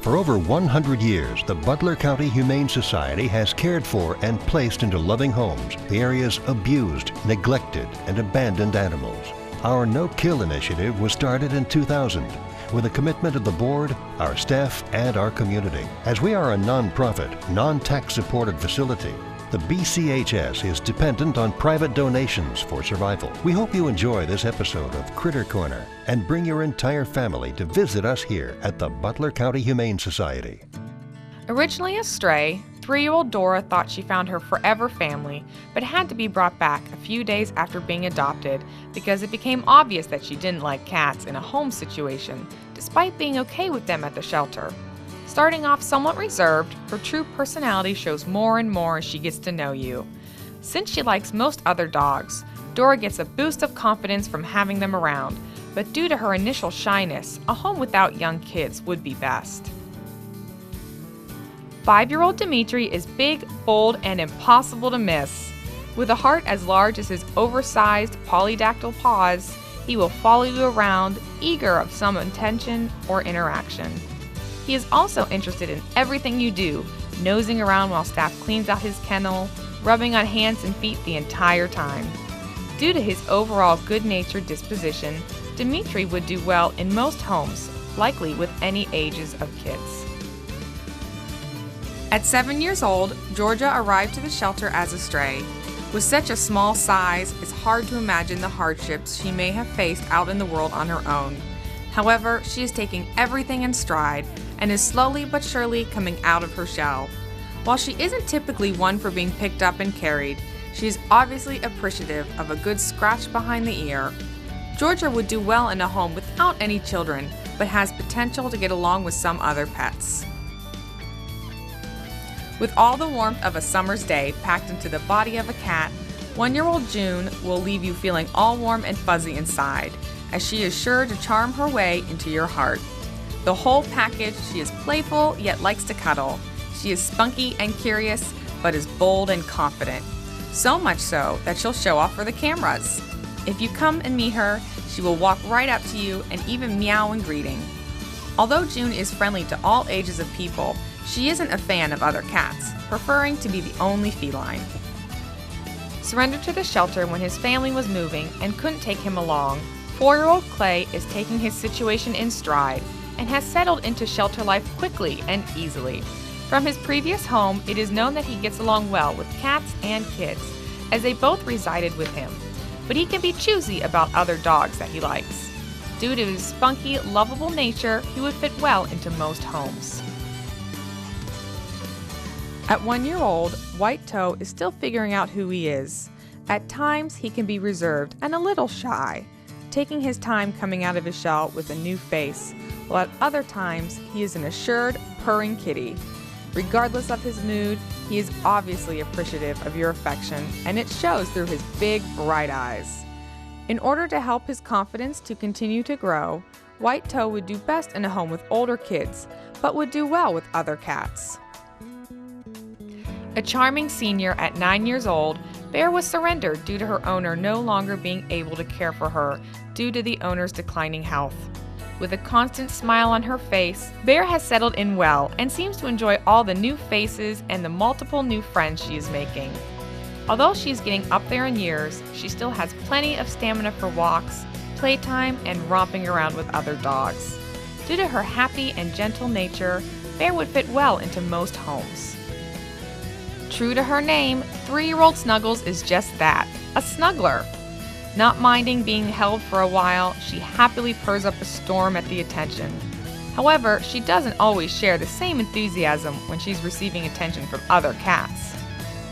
For over 100 years, the Butler County Humane Society has cared for and placed into loving homes the area's abused, neglected, and abandoned animals. Our No-Kill initiative was started in 2000 with a commitment of the board, our staff, and our community. As we are a non-profit, non-tax supported facility, the BCHS is dependent on private donations for survival. We hope you enjoy this episode of Critter Corner and bring your entire family to visit us here at the Butler County Humane Society. Originally a stray, 3-year-old Dora thought she found her forever family, but had to be brought back a few days after being adopted because it became obvious that she didn't like cats in a home situation, despite being okay with them at the shelter. Starting off somewhat reserved, her true personality shows more and more as she gets to know you. Since she likes most other dogs, Dora gets a boost of confidence from having them around, but due to her initial shyness, a home without young kids would be best. 5-year-old Dimitri is big, bold, and impossible to miss. With a heart as large as his oversized polydactyl paws, he will follow you around, eager of some attention or interaction. He is also interested in everything you do, nosing around while staff cleans out his kennel, rubbing on hands and feet the entire time. Due to his overall good-natured disposition, Dimitri would do well in most homes, likely with any ages of kids. At 7 years old, Georgia arrived to the shelter as a stray. With such a small size, it's hard to imagine the hardships she may have faced out in the world on her own. However, she is taking everything in stride and is slowly but surely coming out of her shell. While she isn't typically one for being picked up and carried, she is obviously appreciative of a good scratch behind the ear. Georgia would do well in a home without any children, but has potential to get along with some other pets. With all the warmth of a summer's day packed into the body of a cat, 1-year-old June will leave you feeling all warm and fuzzy inside, as she is sure to charm her way into your heart. The whole package, she is playful yet likes to cuddle. She is spunky and curious, but is bold and confident. So much so that she'll show off for the cameras. If you come and meet her, she will walk right up to you and even meow in greeting. Although June is friendly to all ages of people, she isn't a fan of other cats, preferring to be the only feline. Surrendered to the shelter when his family was moving and couldn't take him along, 4-year-old Clay is taking his situation in stride and has settled into shelter life quickly and easily. From his previous home, it is known that he gets along well with cats and kids, as they both resided with him, but he can be choosy about other dogs that he likes. Due to his spunky, lovable nature, he would fit well into most homes. At 1 year old, White Toe is still figuring out who he is. At times, he can be reserved and a little shy, taking his time coming out of his shell with a new face, while at other times, he is an assured, purring kitty. Regardless of his mood, he is obviously appreciative of your affection, and it shows through his big, bright eyes. In order to help his confidence to continue to grow, White Toe would do best in a home with older kids, but would do well with other cats. A charming senior at 9 years old, Bear was surrendered due to her owner no longer being able to care for her due to the owner's declining health. With a constant smile on her face, Bear has settled in well and seems to enjoy all the new faces and the multiple new friends she is making. Although she is getting up there in years, she still has plenty of stamina for walks, playtime, and romping around with other dogs. Due to her happy and gentle nature, Bear would fit well into most homes. True to her name, 3-year-old Snuggles is just that, a snuggler. Not minding being held for a while, she happily purrs up a storm at the attention. However, she doesn't always share the same enthusiasm when she's receiving attention from other cats.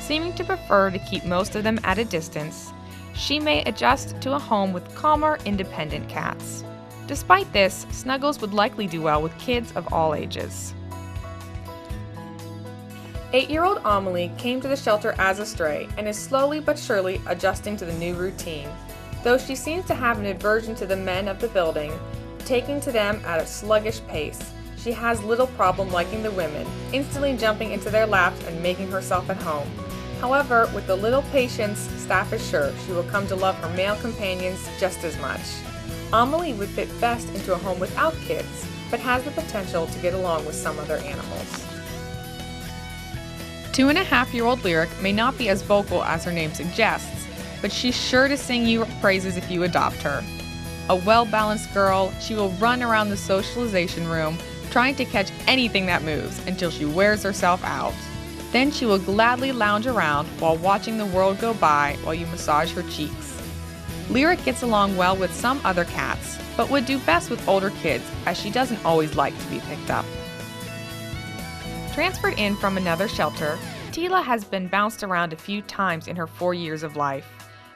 Seeming to prefer to keep most of them at a distance, she may adjust to a home with calmer, independent cats. Despite this, Snuggles would likely do well with kids of all ages. 8-year-old Amelie came to the shelter as a stray and is slowly but surely adjusting to the new routine. Though she seems to have an aversion to the men of the building, taking to them at a sluggish pace, she has little problem liking the women, instantly jumping into their laps and making herself at home. However, with a little patience, staff is sure she will come to love her male companions just as much. Amelie would fit best into a home without kids, but has the potential to get along with some other animals. 2.5-year-old Lyric may not be as vocal as her name suggests, but she's sure to sing you praises if you adopt her. A well-balanced girl, she will run around the socialization room trying to catch anything that moves until she wears herself out. Then she will gladly lounge around while watching the world go by while you massage her cheeks. Lyric gets along well with some other cats, but would do best with older kids as she doesn't always like to be picked up. Transferred in from another shelter, Tila has been bounced around a few times in her 4 years of life.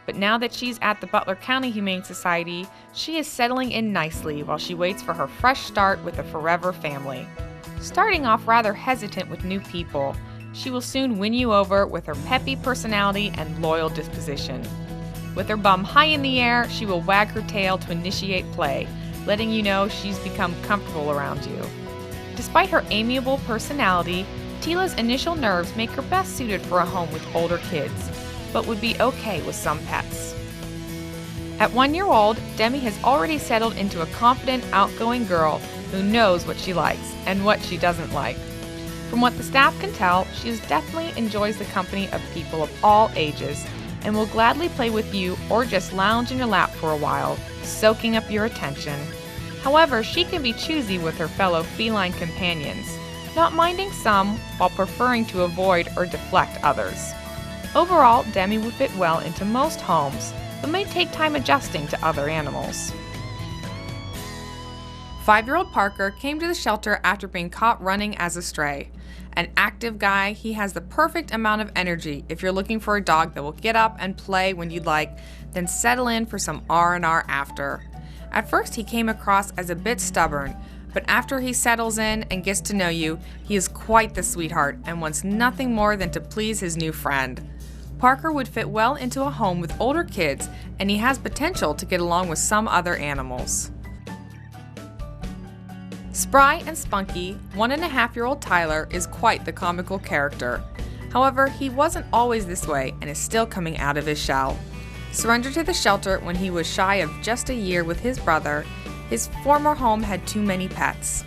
But now that she's at the Butler County Humane Society, she is settling in nicely while she waits for her fresh start with a forever family. Starting off rather hesitant with new people, she will soon win you over with her peppy personality and loyal disposition. With her bum high in the air, she will wag her tail to initiate play, letting you know she's become comfortable around you. Despite her amiable personality, Tila's initial nerves make her best suited for a home with older kids, but would be okay with some pets. At 1 year old, Demi has already settled into a confident, outgoing girl who knows what she likes and what she doesn't like. From what the staff can tell, she definitely enjoys the company of people of all ages and will gladly play with you or just lounge in your lap for a while, soaking up your attention. However, she can be choosy with her fellow feline companions, not minding some while preferring to avoid or deflect others. Overall, Demi would fit well into most homes, but may take time adjusting to other animals. 5-year-old Parker came to the shelter after being caught running as a stray. An active guy, he has the perfect amount of energy if you're looking for a dog that will get up and play when you'd like, then settle in for some R&R after. At first, he came across as a bit stubborn, but after he settles in and gets to know you, he is quite the sweetheart and wants nothing more than to please his new friend. Parker would fit well into a home with older kids, and he has potential to get along with some other animals. Spry and spunky, 1.5-year-old Tyler is quite the comical character. However, he wasn't always this way and is still coming out of his shell. Surrendered to the shelter when he was shy of just a year with his brother, his former home had too many pets.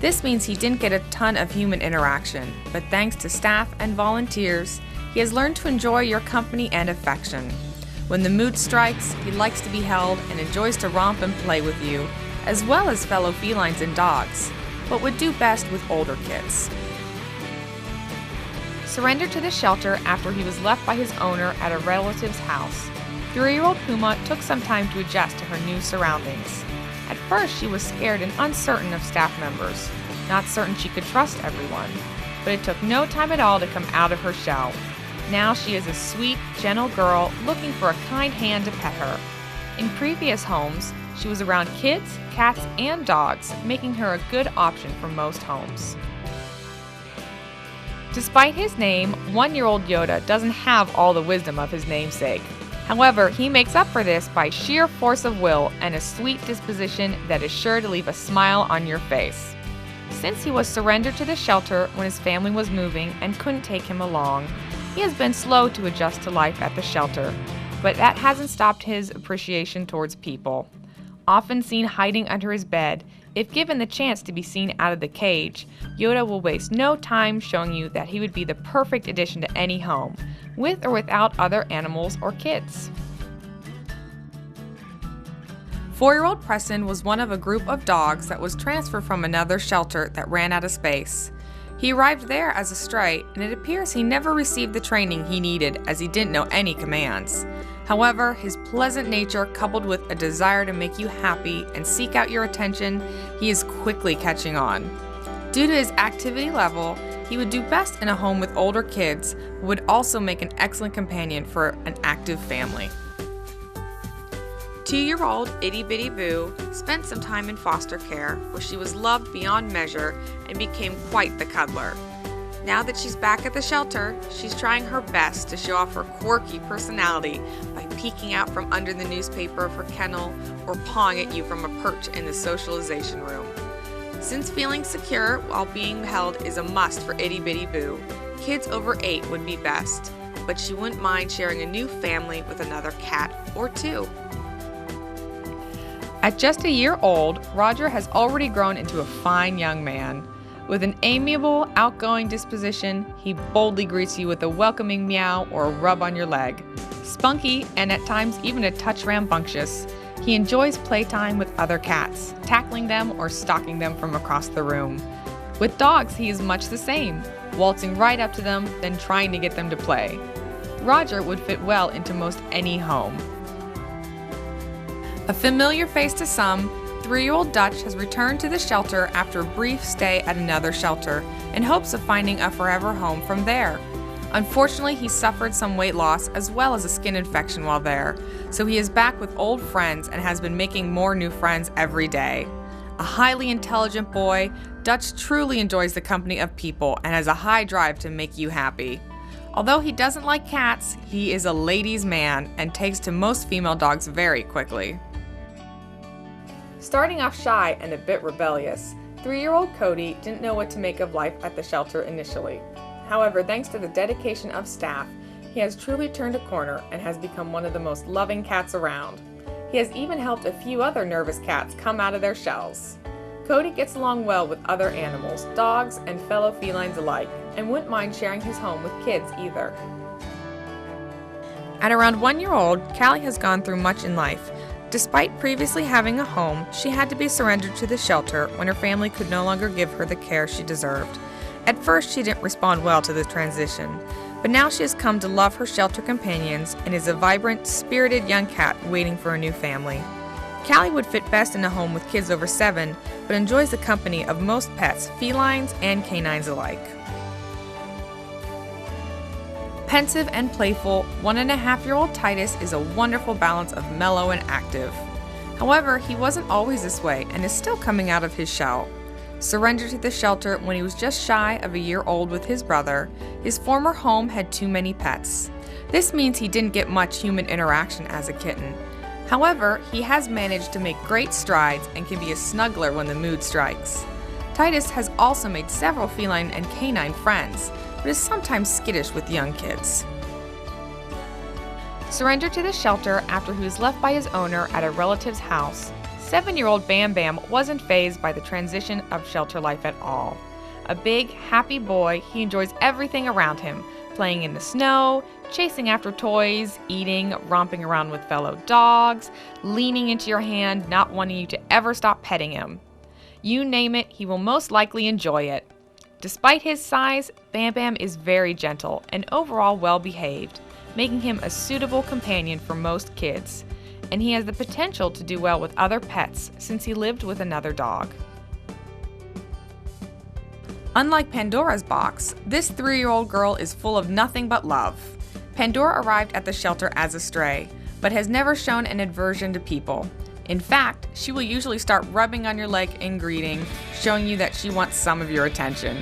This means he didn't get a ton of human interaction, but thanks to staff and volunteers, he has learned to enjoy your company and affection. When the mood strikes, he likes to be held and enjoys to romp and play with you, as well as fellow felines and dogs, but would do best with older kids. Surrendered to the shelter after he was left by his owner at a relative's house, 3-year-old Puma took some time to adjust to her new surroundings. At first, she was scared and uncertain of staff members, not certain she could trust everyone, but it took no time at all to come out of her shell. Now she is a sweet, gentle girl looking for a kind hand to pet her. In previous homes, she was around kids, cats, and dogs, making her a good option for most homes. Despite his name, 1-year-old Yoda doesn't have all the wisdom of his namesake. However, he makes up for this by sheer force of will and a sweet disposition that is sure to leave a smile on your face. Since he was surrendered to the shelter when his family was moving and couldn't take him along, he has been slow to adjust to life at the shelter, but that hasn't stopped his appreciation towards people. Often seen hiding under his bed, if given the chance to be seen out of the cage, Yoda will waste no time showing you that he would be the perfect addition to any home, with or without other animals or kids. 4-year-old Preston was one of a group of dogs that was transferred from another shelter that ran out of space. He arrived there as a stray, and it appears he never received the training he needed as he didn't know any commands. However, his pleasant nature coupled with a desire to make you happy and seek out your attention, he is quickly catching on. Due to his activity level, he would do best in a home with older kids, but would also make an excellent companion for an active family. 2-year-old Itty Bitty Boo spent some time in foster care where she was loved beyond measure and became quite the cuddler. Now that she's back at the shelter, she's trying her best to show off her quirky personality by peeking out from under the newspaper of her kennel or pawing at you from a perch in the socialization room. Since feeling secure while being held is a must for Itty Bitty Boo, kids over 8 would be best, but she wouldn't mind sharing a new family with another cat or two. At just a year old, Roger has already grown into a fine young man. With an amiable, outgoing disposition, he boldly greets you with a welcoming meow or a rub on your leg. Spunky, and at times even a touch rambunctious, he enjoys playtime with other cats, tackling them or stalking them from across the room. With dogs, he is much the same, waltzing right up to them, then trying to get them to play. Roger would fit well into most any home. A familiar face to some, 3-year-old Dutch has returned to the shelter after a brief stay at another shelter in hopes of finding a forever home from there. Unfortunately, he suffered some weight loss as well as a skin infection while there, so he is back with old friends and has been making more new friends every day. A highly intelligent boy, Dutch truly enjoys the company of people and has a high drive to make you happy. Although he doesn't like cats, he is a ladies' man and takes to most female dogs very quickly. Starting off shy and a bit rebellious, 3-year-old Cody didn't know what to make of life at the shelter initially. However, thanks to the dedication of staff, he has truly turned a corner and has become one of the most loving cats around. He has even helped a few other nervous cats come out of their shells. Cody gets along well with other animals, dogs, and fellow felines alike, and wouldn't mind sharing his home with kids either. At around 1 year old, Callie has gone through much in life. Despite previously having a home, she had to be surrendered to the shelter when her family could no longer give her the care she deserved. At first, she didn't respond well to the transition, but now she has come to love her shelter companions and is a vibrant, spirited young cat waiting for a new family. Callie would fit best in a home with kids over 7, but enjoys the company of most pets, felines and canines alike. Pensive and playful, 1.5-year-old Titus is a wonderful balance of mellow and active. However, he wasn't always this way and is still coming out of his shell. Surrendered to the shelter when he was just shy of a year old with his brother, his former home had too many pets. This means he didn't get much human interaction as a kitten. However, he has managed to make great strides and can be a snuggler when the mood strikes. Titus has also made several feline and canine friends, but is sometimes skittish with young kids. Surrendered to the shelter after he was left by his owner at a relative's house, 7-year-old Bam Bam wasn't fazed by the transition of shelter life at all. A big, happy boy, he enjoys everything around him, playing in the snow, chasing after toys, eating, romping around with fellow dogs, leaning into your hand, not wanting you to ever stop petting him. You name it, he will most likely enjoy it. Despite his size, Bam Bam is very gentle and overall well-behaved, making him a suitable companion for most kids. And he has the potential to do well with other pets since he lived with another dog. Unlike Pandora's box, this 3-year-old girl is full of nothing but love. Pandora arrived at the shelter as a stray, but has never shown an aversion to people. In fact, she will usually start rubbing on your leg in greeting, showing you that she wants some of your attention.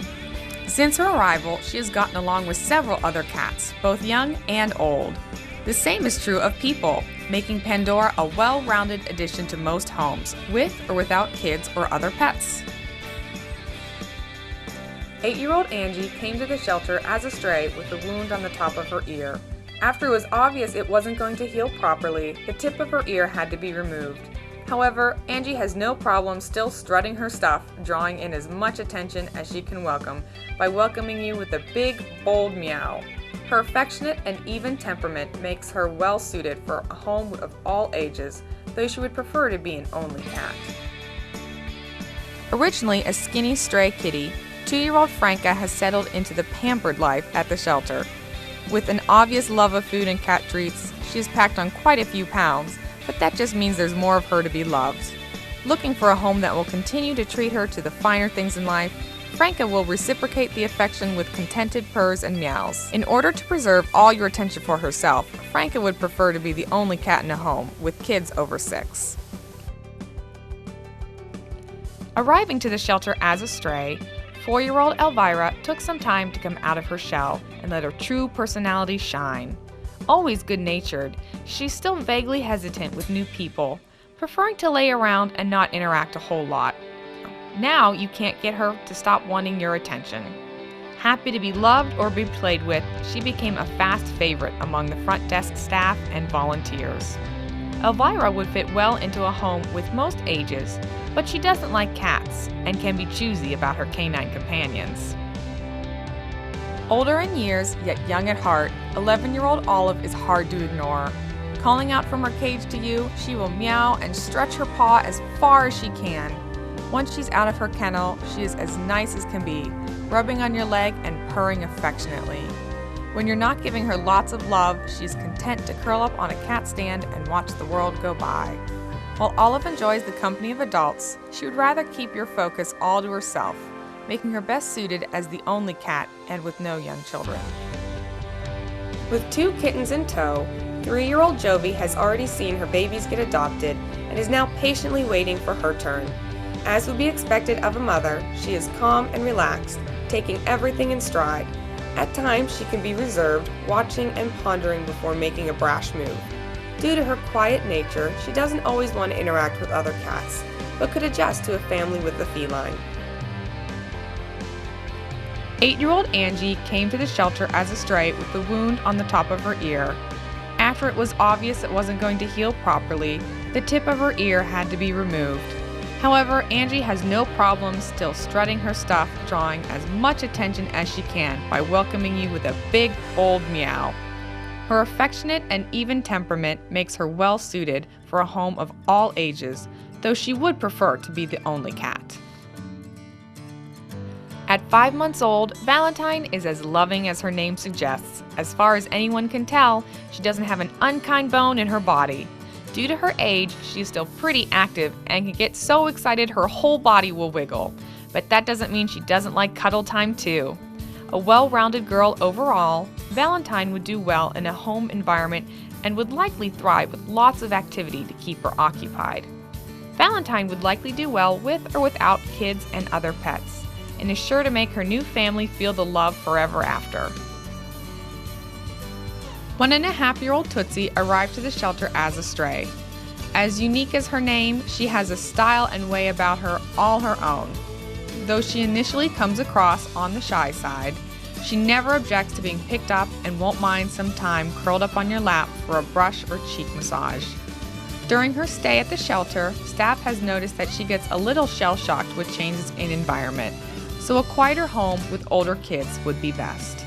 Since her arrival, she has gotten along with several other cats, both young and old. The same is true of people, making Pandora a well-rounded addition to most homes, with or without kids or other pets. 8-year-old Angie came to the shelter as a stray with a wound on the top of her ear. After it was obvious it wasn't going to heal properly, the tip of her ear had to be removed. However, Angie has no problem still strutting her stuff, drawing in as much attention as she can welcome by welcoming you with a big, bold meow. Her affectionate and even temperament makes her well suited for a home of all ages, though she would prefer to be an only cat. Originally a skinny stray kitty, 2-year-old Franca has settled into the pampered life at the shelter. With an obvious love of food and cat treats, she has packed on quite a few pounds, but that just means there's more of her to be loved. Looking for a home that will continue to treat her to the finer things in life, Franca will reciprocate the affection with contented purrs and meows. In order to preserve all your attention for herself, Franca would prefer to be the only cat in a home, with kids over 6. Arriving to the shelter as a stray, 4-year-old Elvira took some time to come out of her shell and let her true personality shine. Always good-natured, she's still vaguely hesitant with new people, preferring to lay around and not interact a whole lot. Now you can't get her to stop wanting your attention. Happy to be loved or be played with, she became a fast favorite among the front desk staff and volunteers. Elvira would fit well into a home with most ages, but she doesn't like cats and can be choosy about her canine companions. Older in years, yet young at heart, 11-year-old Olive is hard to ignore. Calling out from her cage to you, she will meow and stretch her paw as far as she can. Once she's out of her kennel, she is as nice as can be, rubbing on your leg and purring affectionately. When you're not giving her lots of love, she is content to curl up on a cat stand and watch the world go by. While Olive enjoys the company of adults, she would rather keep your focus all to herself, making her best suited as the only cat and with no young children. With 2 kittens in tow, 3-year-old Jovi has already seen her babies get adopted and is now patiently waiting for her turn. As would be expected of a mother, she is calm and relaxed, taking everything in stride. At times, she can be reserved, watching and pondering before making a brash move. Due to her quiet nature, she doesn't always want to interact with other cats, but could adjust to a family with a feline. 8-year-old Angie came to the shelter as a stray with a wound on the top of her ear. After it was obvious it wasn't going to heal properly, the tip of her ear had to be removed. However, Angie has no problem still strutting her stuff, drawing as much attention as she can by welcoming you with a big, bold meow. Her affectionate and even temperament makes her well suited for a home of all ages, though she would prefer to be the only cat. At 5 months old, Valentine is as loving as her name suggests. As far as anyone can tell, she doesn't have an unkind bone in her body. Due to her age, she is still pretty active and can get so excited her whole body will wiggle. But that doesn't mean she doesn't like cuddle time too. A well-rounded girl overall, Valentine would do well in a home environment and would likely thrive with lots of activity to keep her occupied. Valentine would likely do well with or without kids and other pets, and is sure to make her new family feel the love forever after. 1.5-year-old Tootsie arrived to the shelter as a stray. As unique as her name, she has a style and way about her all her own. Though she initially comes across on the shy side, she never objects to being picked up and won't mind some time curled up on your lap for a brush or cheek massage. During her stay at the shelter, staff has noticed that she gets a little shell-shocked with changes in environment, so a quieter home with older kids would be best.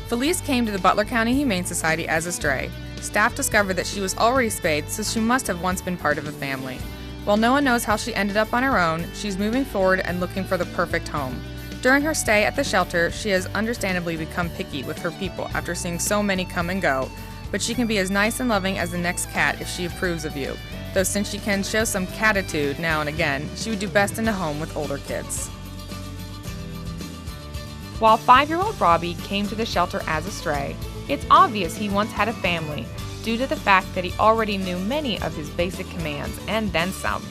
Felice came to the Butler County Humane Society as a stray. Staff discovered that she was already spayed, so she must have once been part of a family. While no one knows how she ended up on her own, she's moving forward and looking for the perfect home. During her stay at the shelter, she has understandably become picky with her people after seeing so many come and go, but she can be as nice and loving as the next cat if she approves of you, though since she can show some catitude now and again, she would do best in a home with older kids. While 5-year-old Robbie came to the shelter as a stray, it's obvious he once had a family due to the fact that he already knew many of his basic commands and then some.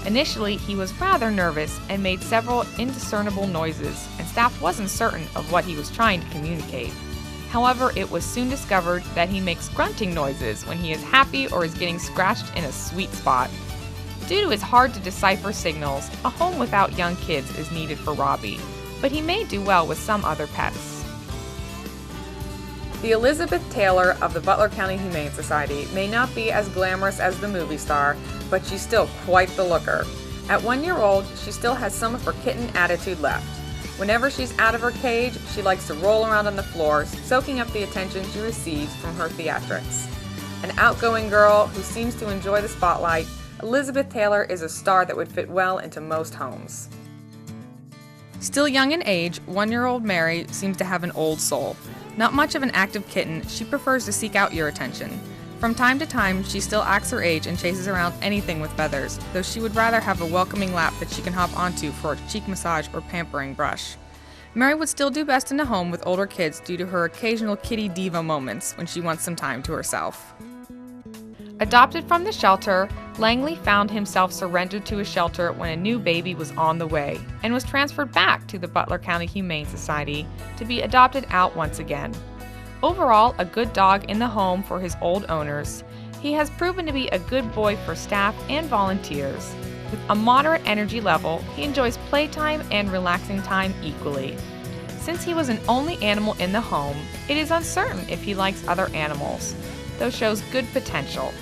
Initially, he was rather nervous and made several indiscernible noises, and staff wasn't certain of what he was trying to communicate. However, it was soon discovered that he makes grunting noises when he is happy or is getting scratched in a sweet spot. Due to his hard-to-decipher signals, a home without young kids is needed for Robbie, but he may do well with some other pets. The Elizabeth Taylor of the Butler County Humane Society may not be as glamorous as the movie star, but she's still quite the looker. At 1 year old, she still has some of her kitten attitude left. Whenever she's out of her cage, she likes to roll around on the floor, soaking up the attention she receives from her theatrics. An outgoing girl who seems to enjoy the spotlight, Elizabeth Taylor is a star that would fit well into most homes. Still young in age, 1-year-old Mary seems to have an old soul. Not much of an active kitten, she prefers to seek out your attention. From time to time, she still acts her age and chases around anything with feathers, though she would rather have a welcoming lap that she can hop onto for a cheek massage or pampering brush. Mary would still do best in a home with older kids due to her occasional kitty diva moments when she wants some time to herself. Adopted from the shelter, Langley found himself surrendered to a shelter when a new baby was on the way and was transferred back to the Butler County Humane Society to be adopted out once again. Overall, a good dog in the home for his old owners, he has proven to be a good boy for staff and volunteers. With a moderate energy level, he enjoys playtime and relaxing time equally. Since he was an only animal in the home, it is uncertain if he likes other animals. though shows good potential.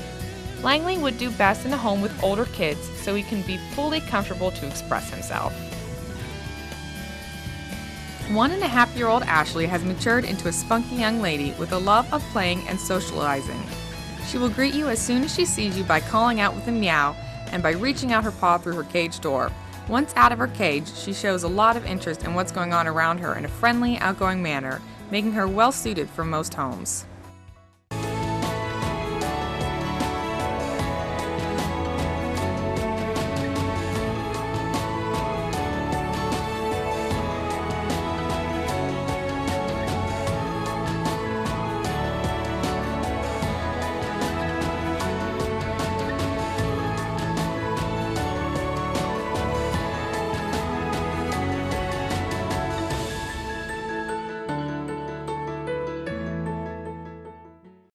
Langley would do best in a home with older kids so he can be fully comfortable to express himself. 1.5-year-old Ashley has matured into a spunky young lady with a love of playing and socializing. She will greet you as soon as she sees you by calling out with a meow and by reaching out her paw through her cage door. Once out of her cage, she shows a lot of interest in what's going on around her in a friendly, outgoing manner, making her well suited for most homes.